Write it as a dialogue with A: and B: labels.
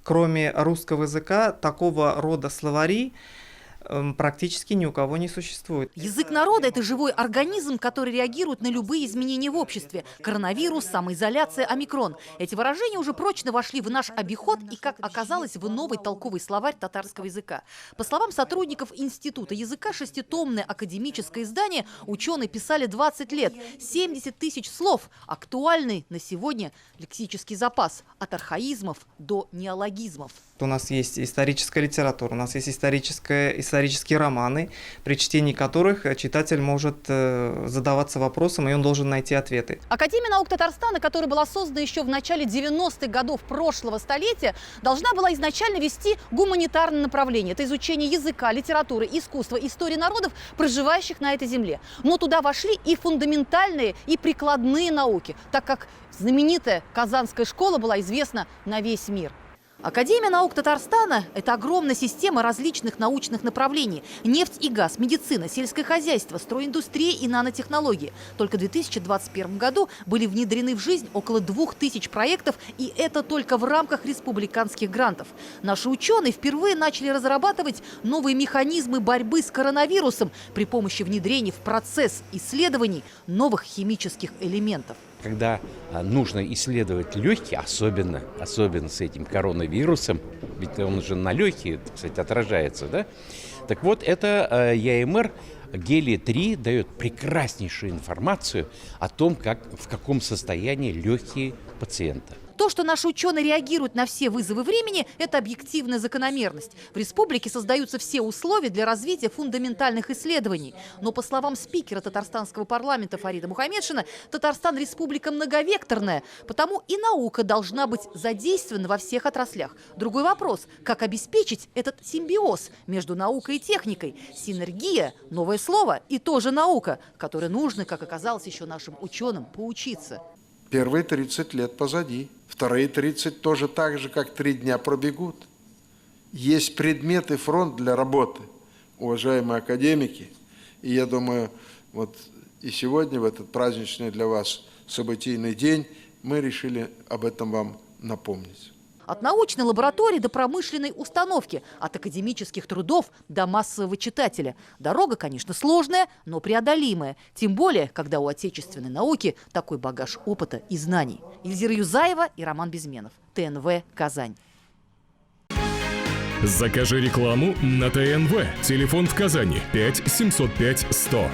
A: Кроме русского языка, такого рода словари практически ни у кого не существует.
B: Язык народа – это живой организм, который реагирует на любые изменения в обществе. Коронавирус, самоизоляция, омикрон. Эти выражения уже прочно вошли в наш обиход и, как оказалось, в новый толковый словарь татарского языка. По словам сотрудников Института языка, 6-томное академическое издание ученые писали 20 лет. 70 тысяч слов – актуальный на сегодня лексический запас от архаизмов до неологизмов.
A: У нас есть историческая литература, у нас есть исторические романы, при чтении которых читатель может задаваться вопросом, и он должен найти ответы.
B: Академия наук Татарстана, которая была создана еще в начале 90-х годов прошлого столетия, должна была изначально вести гуманитарное направление. Это изучение языка, литературы, искусства, истории народов, проживающих на этой земле. Но туда вошли и фундаментальные, и прикладные науки, так как знаменитая Казанская школа была известна на весь мир. Академия наук Татарстана – это огромная система различных научных направлений. Нефть и газ, медицина, сельское хозяйство, стройиндустрия и нанотехнологии. Только в 2021 году были внедрены в жизнь около 2000 проектов, и это только в рамках республиканских грантов. Наши ученые впервые начали разрабатывать новые механизмы борьбы с коронавирусом при помощи внедрения в процесс исследований новых химических элементов.
C: Когда нужно исследовать легкие, особенно с этим коронавирусом, ведь он же на легкие, кстати, отражается, да? Так вот, это ЯМР гелий-3 дает прекраснейшую информацию о том, в каком состоянии легкие пациента.
B: То, что наши ученые реагируют на все вызовы времени, это объективная закономерность. В республике создаются все условия для развития фундаментальных исследований. Но, по словам спикера татарстанского парламента Фарида Мухамедшина, Татарстан – республика многовекторная, потому и наука должна быть задействована во всех отраслях. Другой вопрос – как обеспечить этот симбиоз между наукой и техникой? Синергия – новое слово и тоже наука, которой нужно, как оказалось, еще нашим ученым поучиться.
D: Первые 30 лет позади. Вторые 30 тоже так же, как 3 дня пробегут. Есть предмет и фронт для работы, уважаемые академики. И я думаю, вот и сегодня, в этот праздничный для вас событийный день, мы решили об этом вам напомнить.
B: От научной лаборатории до промышленной установки, от академических трудов до массового читателя. Дорога, конечно, сложная, но преодолимая. Тем более, когда у отечественной науки такой багаж опыта и знаний. Эльзира Юзаева и Роман Безменов. ТНВ «Казань».
E: Закажи рекламу на ТНВ. Телефон в Казани 5 705 100.